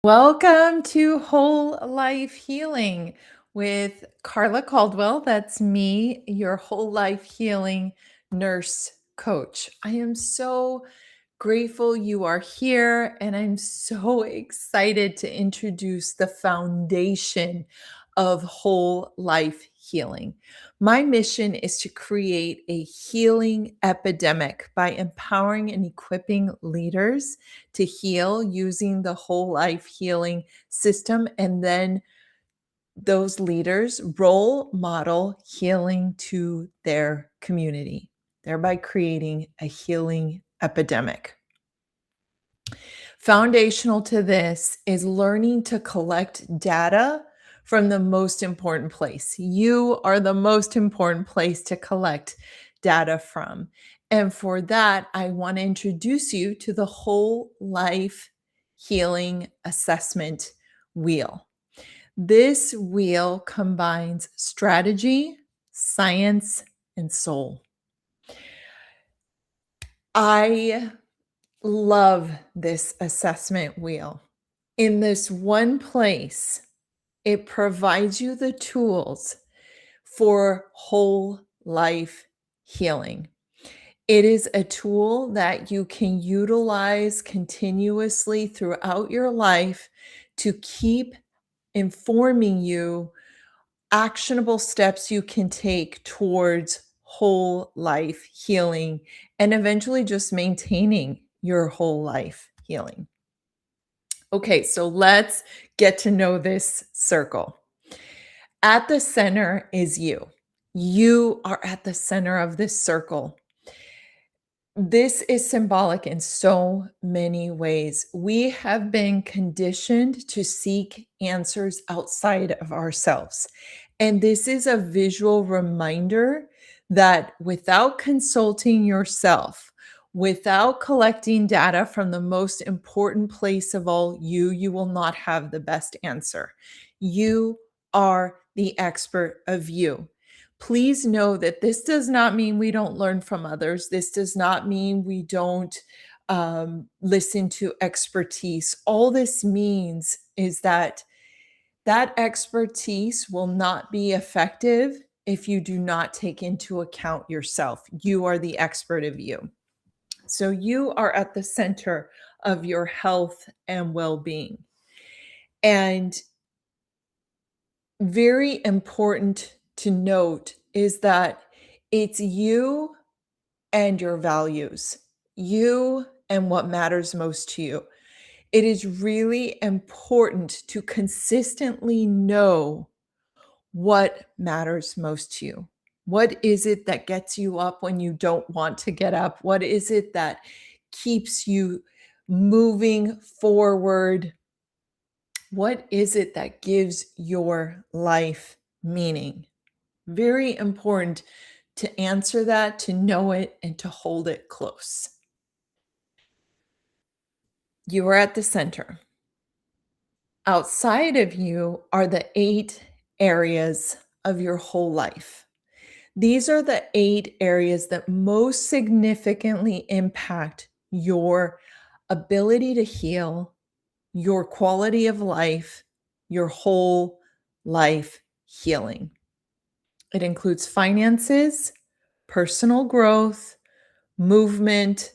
Welcome to Whole Life Healing with Carla Caldwell. That's me, your whole life healing nurse coach. I am so grateful you are here, and I'm so excited to introduce the foundation of whole life healing. My mission is to create a healing epidemic by empowering and equipping leaders to heal using the whole life healing system. And then those leaders role model healing to their community, thereby creating a healing epidemic. Foundational to this is learning to collect data from the most important place. You are the most important place to collect data from. And for that, I want to introduce you to the whole life healing assessment wheel. This wheel combines strategy, science, and soul. I love this assessment wheel. In this one place, it provides you the tools for whole life healing. It is a tool that you can utilize continuously throughout your life to keep informing you actionable steps you can take towards whole life healing and eventually just maintaining your whole life healing. Okay, so let's get to know this circle. At the center is you. You are at the center of this circle. This is symbolic in so many ways. We have been conditioned to seek answers outside of ourselves. And this is a visual reminder that without consulting yourself, without collecting data from the most important place of all, you will not have the best answer. You are the expert of you. Please know that this does not mean we don't learn from others. This does not mean we don't listen to expertise. All this means is that that expertise will not be effective if you do not take into account yourself. You are the expert of you. So you are at the center of your health and well being. And very important to note is that it's you and your values, you and what matters most to you. It is really important to consistently know what matters most to you. What is it that gets you up when you don't want to get up? What is it that keeps you moving forward? What is it that gives your life meaning? Very important to answer that, to know it, and to hold it close. You are at the center. Outside of you are the 8 areas of your whole life. These are the 8 areas that most significantly impact your ability to heal, your quality of life, your whole life healing. It includes finances, personal growth, movement,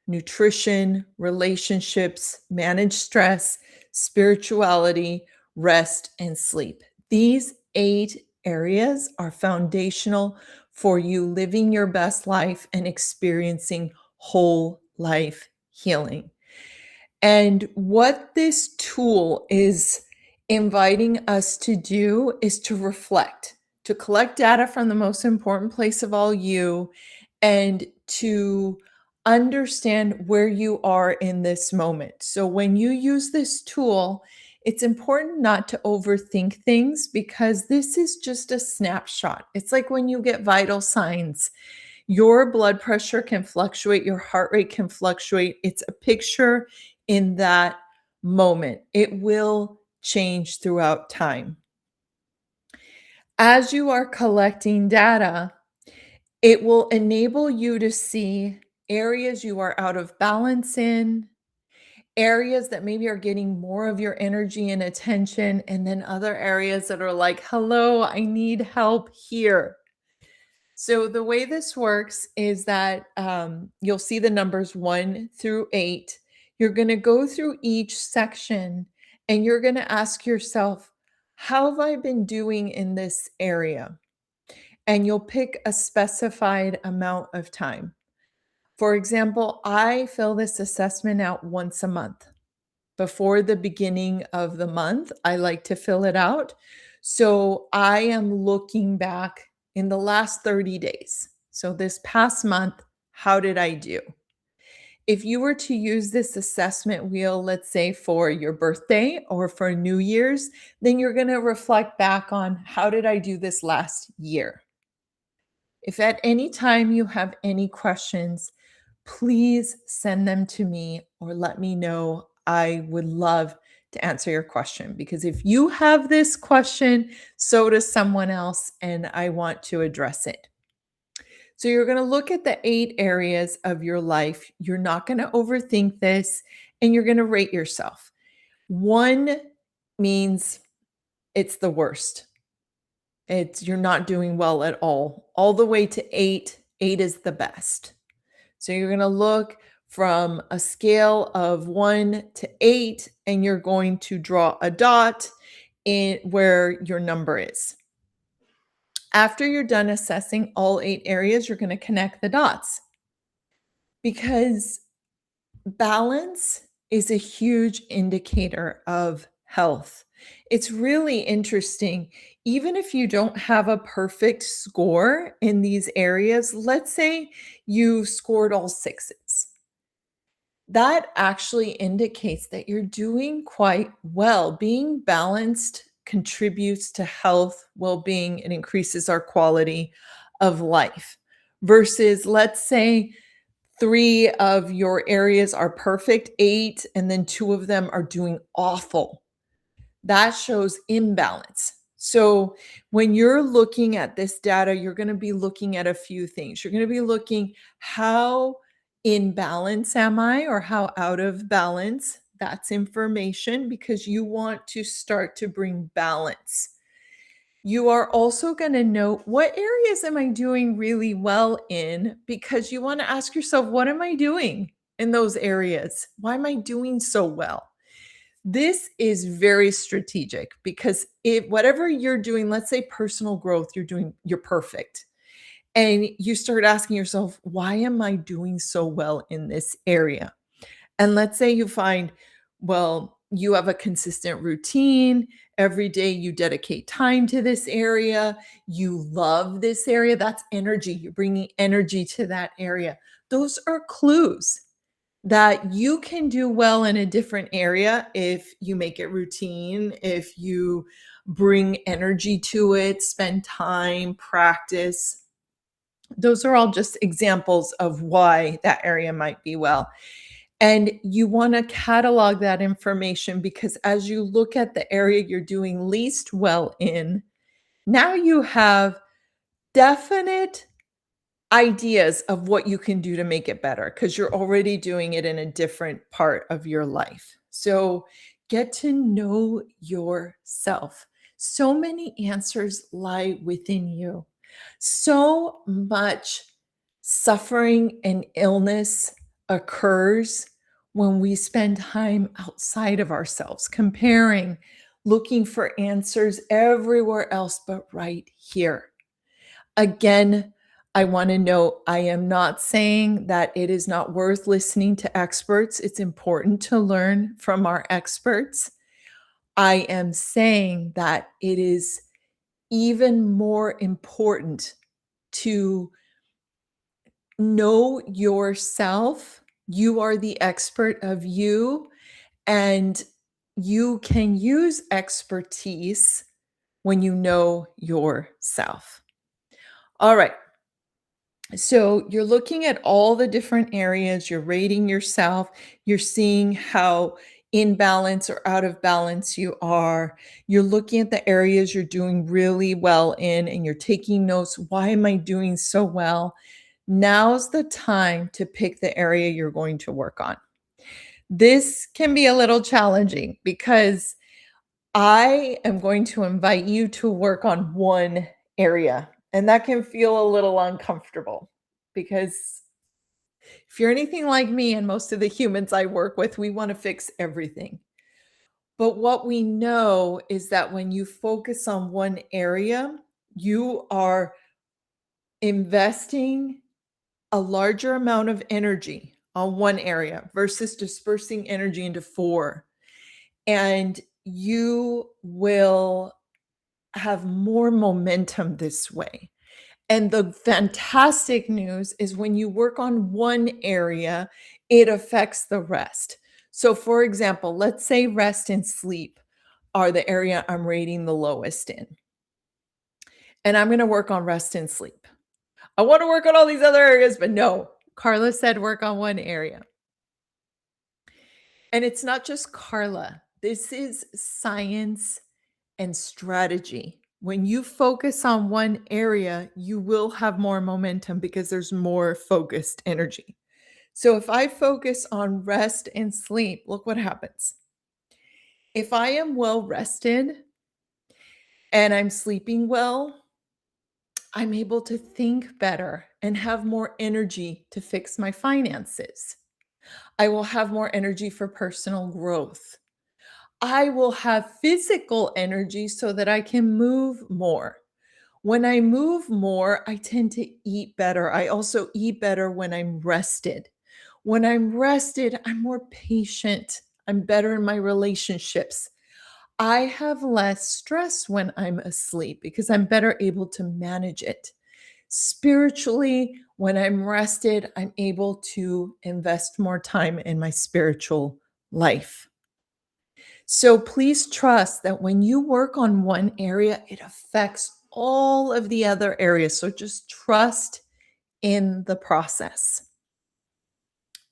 nutrition, relationships, manage stress, spirituality, rest, and sleep. These 8 areas are foundational for you living your best life and experiencing whole life healing. And what this tool is inviting us to do is to reflect, to collect data from the most important place of all, you, and to understand where you are in this moment. So when you use this tool, it's important not to overthink things because this is just a snapshot. It's like when you get vital signs. Your blood pressure can fluctuate, your heart rate can fluctuate. It's a picture in that moment. It will change throughout time. As you are collecting data, it will enable you to see areas you are out of balance in, areas that maybe are getting more of your energy and attention, and then other areas that are like, hello, I need help here. So the way this works is that you'll see the numbers 1 through 8. You're going to go through each section and you're going to ask yourself, how have I been doing in this area? And you'll pick a specified amount of time. For example, I fill this assessment out once a month. Before the beginning of the month, I like to fill it out. So I am looking back in the last 30 days. So this past month, how did I do? If you were to use this assessment wheel, let's say for your birthday or for New Year's, then you're going to reflect back on how did I do this last year? If at any time you have any questions, please send them to me or let me know. I would love to answer your question because if you have this question, so does someone else, and I want to address it. So, you're going to look at the 8 areas of your life. You're not going to overthink this, and you're going to rate yourself. 1 means it's the worst. It's you're not doing well at all the way to 8. 8 is the best. So you're going to look from a scale of 1 to 8, and you're going to draw a dot in where your number is. After you're done assessing all 8 areas, you're going to connect the dots because balance is a huge indicator of health. It's really interesting. Even if you don't have a perfect score in these areas, let's say you scored all 6s. That actually indicates that you're doing quite well. Being balanced contributes to health, well being, and increases our quality of life. Versus, let's say, 3 of your areas are perfect, 8, and then 2 of them are doing awful. That shows imbalance. So, when you're looking at this data, you're going to be looking at a few things. You're going to be looking how in balance am I or how out of balance. That's information because you want to start to bring balance. You are also going to know what areas am I doing really well in because you want to ask yourself, what am I doing in those areas? Why am I doing so well? This is very strategic because if whatever you're doing, let's say personal growth, you're perfect. And you start asking yourself, why am I doing so well in this area? And let's say you find, well, you have a consistent routine. Every day you dedicate time to this area. You love this area. That's energy. You're bringing energy to that area. Those are clues that you can do well in a different area if you make it routine, if you bring energy to it, spend time, practice. Those are all just examples of why that area might be well. And you want to catalog that information because as you look at the area you're doing least well in, now you have definite ideas of what you can do to make it better because you're already doing it in a different part of your life. So get to know yourself. So many answers lie within you. So much suffering and illness occurs when we spend time outside of ourselves, comparing, looking for answers everywhere else but right here. Again, I want to note I am not saying that it is not worth listening to experts. It's important to learn from our experts. I am saying that it is even more important to know yourself. You are the expert of you, and you can use expertise when you know yourself. All right. So you're looking at all the different areas, you're rating yourself, you're seeing how in balance or out of balance you are. You're looking at the areas you're doing really well in, and you're taking notes. Why am I doing so well? Now's the time to pick the area you're going to work on. This can be a little challenging because I am going to invite you to work on one area, and that can feel a little uncomfortable because if you're anything like me and most of the humans I work with, we want to fix everything. But what we know is that when you focus on one area, you are investing a larger amount of energy on one area versus dispersing energy into four. And you will have more momentum this way. And the fantastic news is when you work on one area, it affects the rest. So, for example, let's say rest and sleep are the area I'm rating the lowest in, and I'm going to work on rest and sleep. I want to work on all these other areas, but no, Carla said work on one area. And it's not just Carla, this is science and strategy. When you focus on one area, you will have more momentum because there's more focused energy. So if I focus on rest and sleep, look what happens. If I am well rested and I'm sleeping well, I'm able to think better and have more energy to fix my finances. I will have more energy for personal growth. I will have physical energy so that I can move more. When I move more, I tend to eat better. I also eat better when I'm rested. When I'm rested, I'm more patient. I'm better in my relationships. I have less stress when I'm asleep because I'm better able to manage it. Spiritually, when I'm rested, I'm able to invest more time in my spiritual life. So please trust that when you work on one area, it affects all of the other areas. So just trust in the process.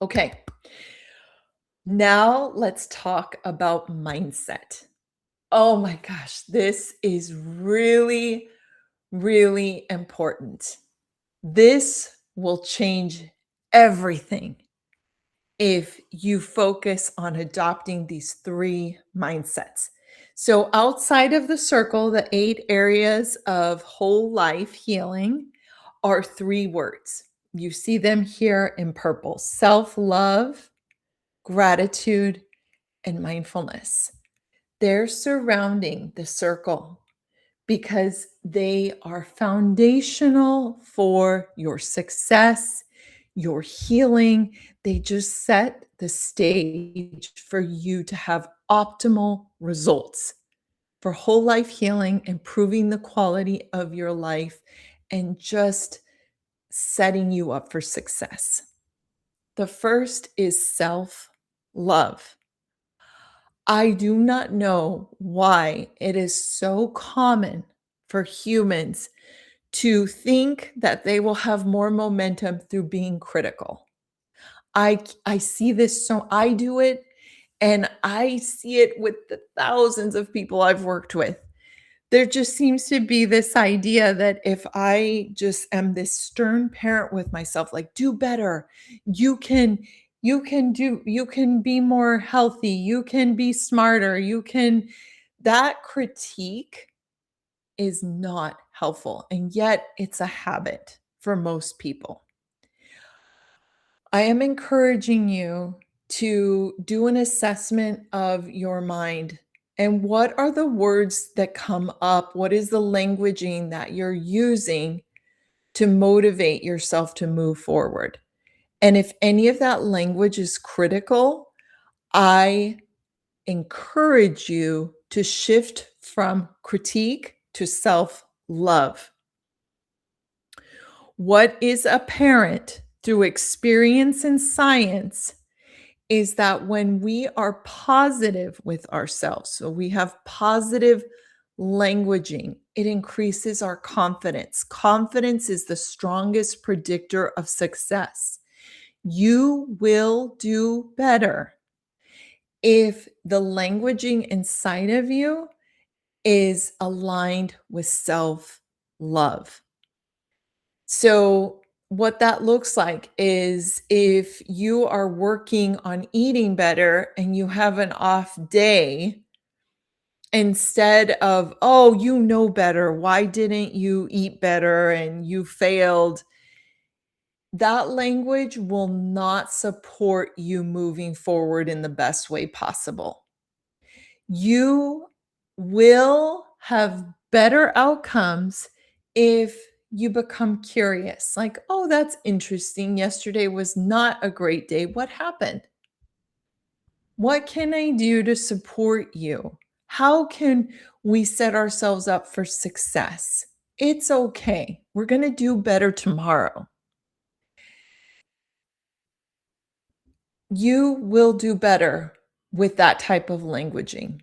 Okay, now let's talk about mindset. Oh my gosh, this is really, really important. This will change everything if you focus on adopting these three mindsets. So, outside of the circle, the 8 areas of whole life healing are 3 words. You see them here in purple: self love, gratitude, and mindfulness. They're surrounding the circle because they are foundational for your success, your healing. They just set the stage for you to have optimal results for whole life healing, improving the quality of your life, and just setting you up for success. The first is self love. I do not know why it is so common for humans to think that they will have more momentum through being critical. I see this, so I do it, and I see it with the thousands of people I've worked with. There just seems to be this idea that if I just am this stern parent with myself, like, "Do better. You can you can be more healthy. You can be smarter. You can." That critique is not helpful, and yet it's a habit for most people. I am encouraging you to do an assessment of your mind and what are the words that come up? What is the languaging that you're using to motivate yourself to move forward? And if any of that language is critical, I encourage you to shift from critique to self love. What is apparent through experience and science is that when we are positive with ourselves, so we have positive languaging, it increases our confidence. Confidence is the strongest predictor of success. You will do better if the languaging inside of you is aligned with self love. So what that looks like is if you are working on eating better and you have an off day, instead of, "Oh, you know better. Why didn't you eat better and you failed?" That language will not support you moving forward in the best way possible. You will have better outcomes if you become curious. Like, "Oh, that's interesting. Yesterday was not a great day. What happened? What can I do to support you? How can we set ourselves up for success? It's okay. We're going to do better tomorrow." You will do better with that type of languaging.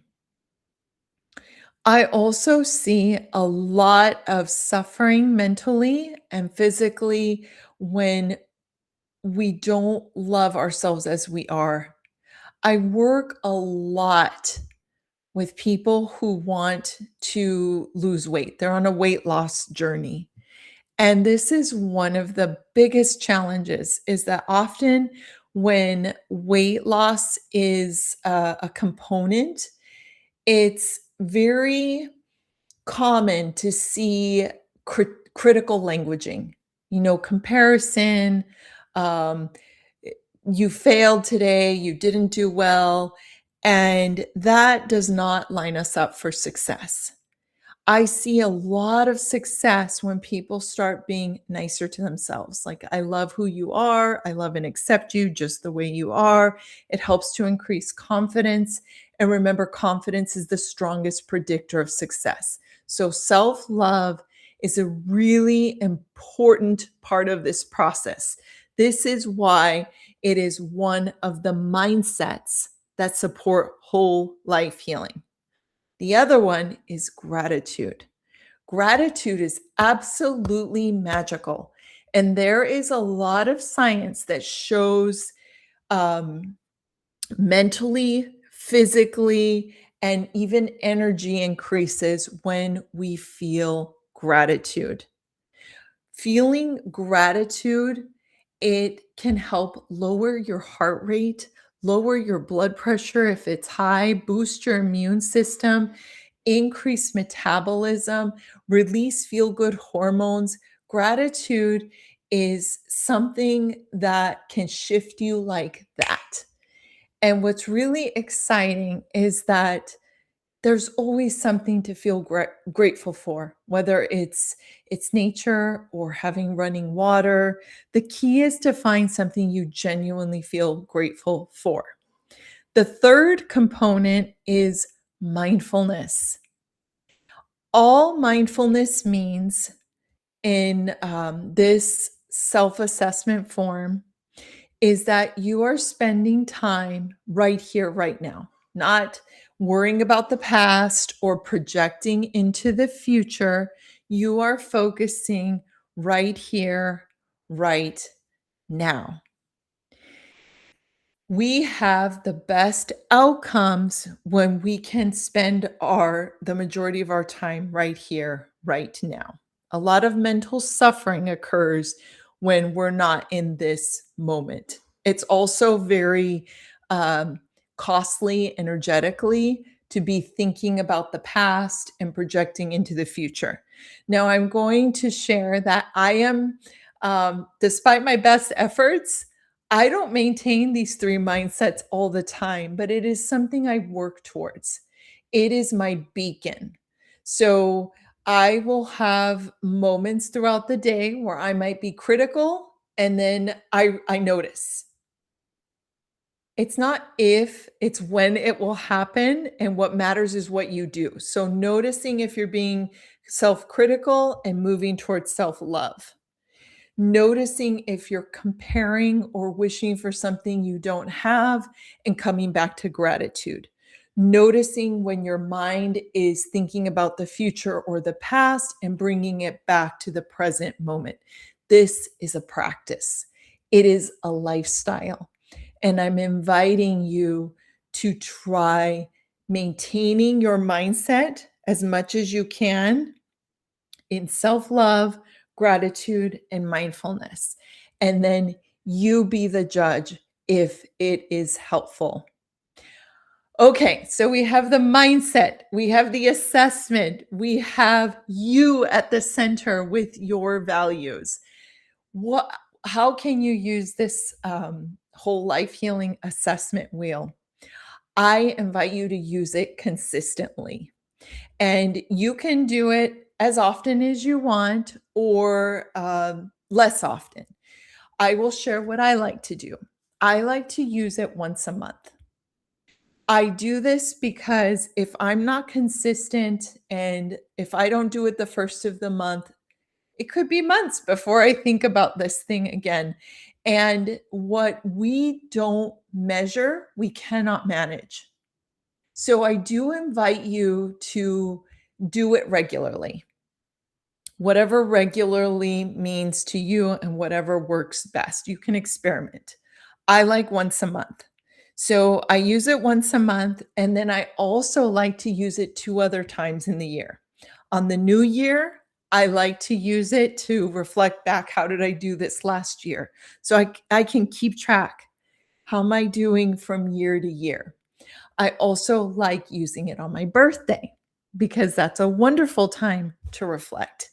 I also see a lot of suffering mentally and physically when we don't love ourselves as we are. I work a lot with people who want to lose weight. They're on a weight loss journey. And this is one of the biggest challenges is that often when weight loss is a component, it's very common to see critical languaging, comparison. Um, you failed today, you didn't do well. And that does not line us up for success. I see a lot of success when people start being nicer to themselves. Like, "I love who you are. I love and accept you just the way you are." It helps to increase confidence. And remember, confidence is the strongest predictor of success. So, self love is a really important part of this process. This is why it is one of the mindsets that support whole life healing. The other one is gratitude. Gratitude is absolutely magical. And there is a lot of science that shows um, mentally, physically, and even energy increases when we feel gratitude. Feeling gratitude, it can help lower your heart rate, lower your blood pressure if it's high, boost your immune system, increase metabolism, release feel good hormones. Gratitude is something that can shift you like that. And what's really exciting is that there's always something to feel grateful for, whether it's nature or having running water. The key is to find something you genuinely feel grateful for. The third component is mindfulness. All mindfulness means in this self-assessment form is that you are spending time right here, right now, not worrying about the past or projecting into the future. You are focusing right here, right now. We have the best outcomes when we can spend the majority of our time right here, right now. A lot of mental suffering occurs when we're not in this moment. It's also very um, costly energetically to be thinking about the past and projecting into the future. Now, I'm going to share that I am, despite my best efforts, I don't maintain these 3 mindsets all the time, but it is something I work towards. It is my beacon. So, I will have moments throughout the day where I might be critical, and then I notice. It's not if, it's when it will happen, and what matters is what you do. So, noticing if you're being self-critical and moving towards self-love. Noticing if you're comparing or wishing for something you don't have and coming back to gratitude. Noticing when your mind is thinking about the future or the past and bringing it back to the present moment. This is a practice, it is a lifestyle. And I'm inviting you to try maintaining your mindset as much as you can in self love, gratitude, and mindfulness. And then you be the judge if it is helpful. Okay, so we have the mindset, we have the assessment, we have you at the center with your values. What how can you use this whole life healing assessment wheel? I invite you to use it consistently. And you can do it as often as you want or less often. I will share what I like to do. I like to use it once a month. I do this because if I'm not consistent and if I don't do it the first of the month, it could be months before I think about this thing again. And what we don't measure, we cannot manage. So I do invite you to do it regularly, whatever regularly means to you and whatever works best. You can experiment. I like once a month. So I use it once a month. And then I also like to use it two other times in the year. On the new year, I like to use it to reflect back. How did I do this last year? So I can keep track. How am I doing from year to year? I also like using it on my birthday because that's a wonderful time to reflect.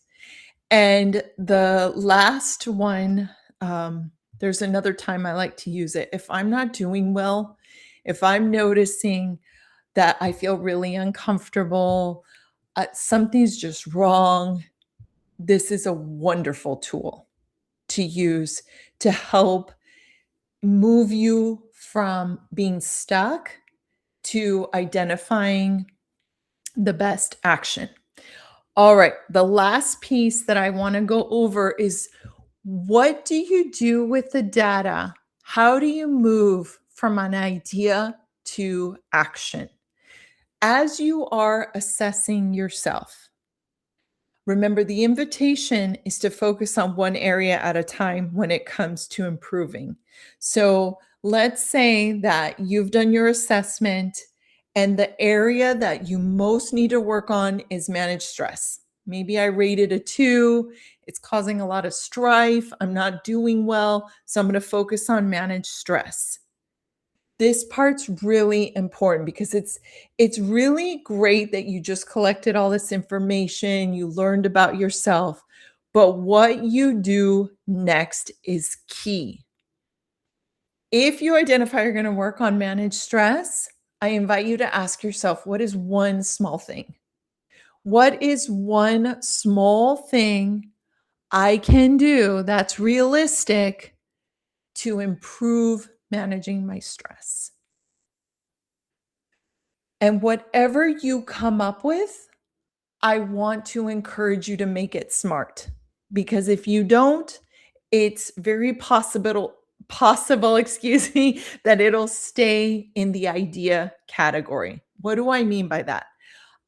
And the last one, there's another time I like to use it. If I'm not doing well, if I'm noticing that I feel really uncomfortable, something's just wrong, this is a wonderful tool to use to help move you from being stuck to identifying the best action. All right, the last piece that I want to go over is what do you do with the data? How do you move from an idea to action? As you are assessing yourself, remember the invitation is to focus on one area at a time when it comes to improving. So let's say that you've done your assessment and the area that you most need to work on is manage stress. Maybe I rated a 2. It's causing a lot of strife. I'm not doing well. So I'm going to focus on manage stress. This part's really important because it's really great that you just collected all this information, you learned about yourself, but what you do next is key. If you identify you're going to work on manage stress, I invite you to ask yourself, what is one small thing? What is one small thing I can do that's realistic to improve managing my stress? And whatever you come up with, I want to encourage you to make it smart because if you don't, it's very possible, excuse me, that it'll stay in the idea category. What do I mean by that?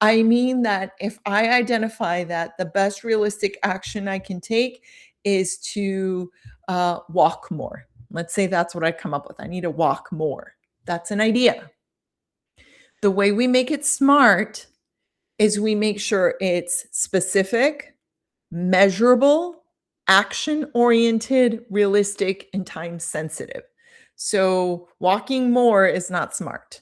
I mean that if I identify that the best realistic action I can take is to walk more. Let's say that's what I come up with. I need to walk more. That's an idea. The way we make it smart is we make sure it's specific, measurable, action oriented, realistic, and time sensitive. So, walking more is not smart.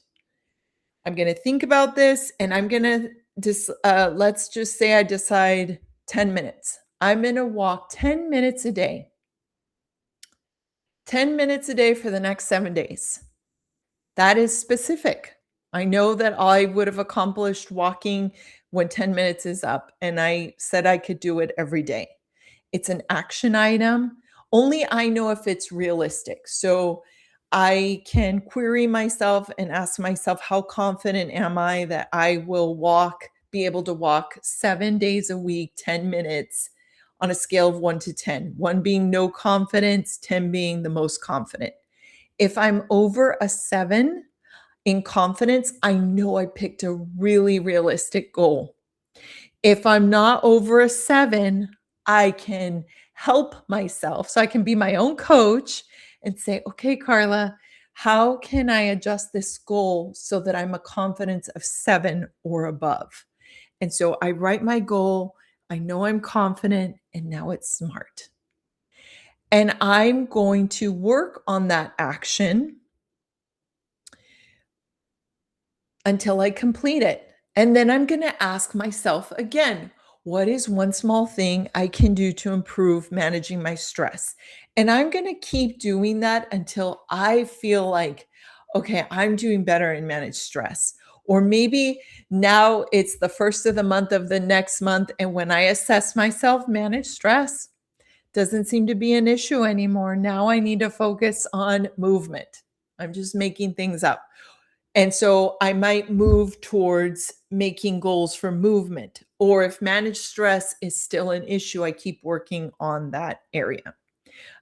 I'm going to think about this and I'm going to let's just say I decide 10 minutes. I'm going to walk 10 minutes a day, 10 minutes a day for the next 7 days. That is specific. I know that I would have accomplished walking when 10 minutes is up, and I said I could do it every day. It's an action item. Only I know if it's realistic. So I can query myself and ask myself, how confident am I that I will be able to walk 7 days a week, 10 minutes on a scale of 1 to 10, 1 being no confidence, 10 being the most confident. If I'm over a 7 in confidence, I know I picked a really realistic goal. If I'm not over a 7, I can help myself. So I can be my own coach and say, okay, Carla, how can I adjust this goal so that I'm a confidence of 7 or above? And so I write my goal. I know I'm confident, and now it's smart. And I'm going to work on that action until I complete it. And then I'm going to ask myself again, what is one small thing I can do to improve managing my stress? And I'm going to keep doing that until I feel like, okay, I'm doing better in manage stress. Or maybe now it's the first of the month of the next month. And when I assess myself, manage stress doesn't seem to be an issue anymore. Now I need to focus on movement. I'm just making things up. And so I might move towards making goals for movement. Or if managed stress is still an issue, I keep working on that area.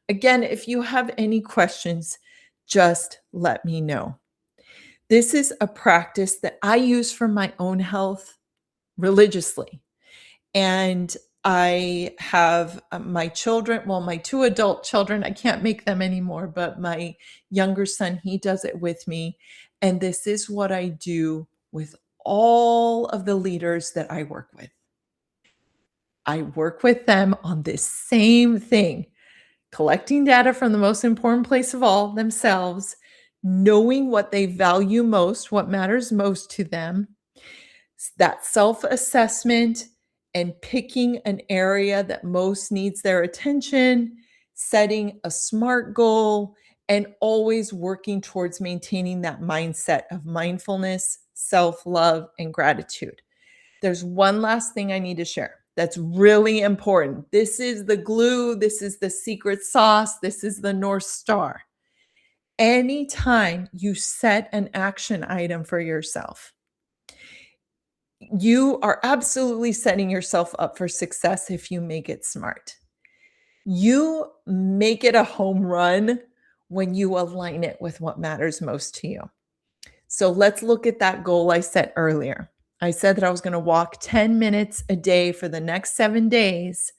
Again, if you have any questions, just let me know. This is a practice that I use for my own health religiously. And I have my children, well, my 2 adult children, I can't make them anymore, but my younger son, he does it with me. And this is what I do with all of the leaders that I work with. I work with them on this same thing, collecting data from the most important place of all, themselves, knowing what they value most, what matters most to them, that self-assessment, and picking an area that most needs their attention, setting a SMART goal, and always working towards maintaining that mindset of mindfulness, self-love, and gratitude. There's one last thing I need to share that's really important. This is the glue, this is the secret sauce, this is the North Star. Anytime you set an action item for yourself, you are absolutely setting yourself up for success if you make it smart. You make it a home run when you align it with what matters most to you. So let's look at that goal I set earlier. I said that I was going to walk 10 minutes a day for the next 7 days.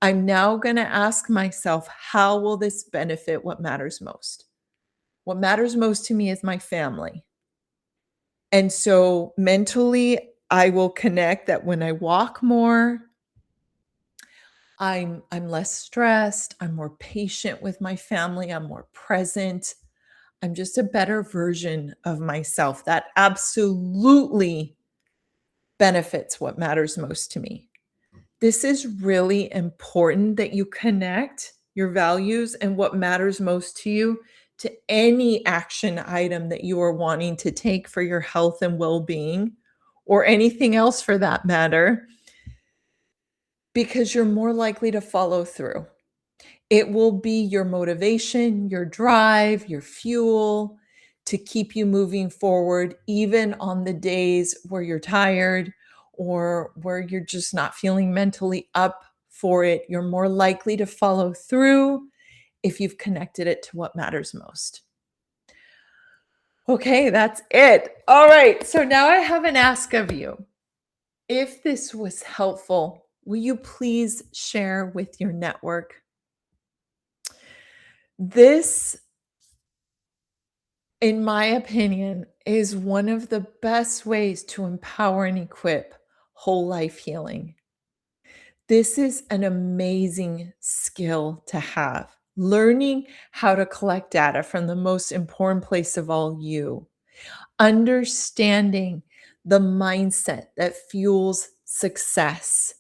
I'm now going to ask myself, how will this benefit what matters most? What matters most to me is my family. And so mentally, I will connect that when I walk more, I'm less stressed, I'm more patient with my family, I'm more present. I'm just a better version of myself. That absolutely benefits what matters most to me. This is really important that you connect your values and what matters most to you to any action item that you are wanting to take for your health and well-being, or anything else for that matter, because you're more likely to follow through. It will be your motivation, your drive, your fuel to keep you moving forward, even on the days where you're tired or where you're just not feeling mentally up for it. You're more likely to follow through if you've connected it to what matters most. Okay, that's it. All right. So now I have an ask of you. If this was helpful, will you please share with your network? This, in my opinion, is one of the best ways to empower and equip whole life healing. This is an amazing skill to have. Learning how to collect data from the most important place of all, you. Understanding the mindset that fuels success.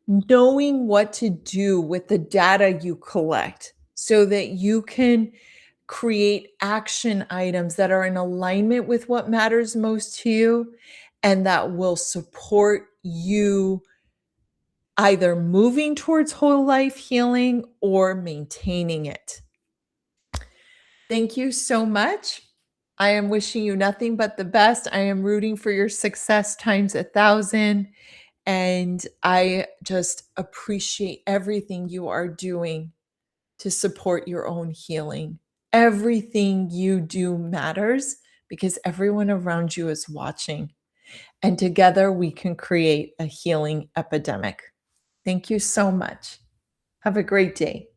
Knowing what to do with the data you collect so that you can create action items that are in alignment with what matters most to you and that will support you either moving towards whole life healing or maintaining it. Thank you so much. I am wishing you nothing but the best. I am rooting for your success times 1,000. And I just appreciate everything you are doing to support your own healing. Everything you do matters because everyone around you is watching. And together we can create a healing epidemic. Thank you so much. Have a great day.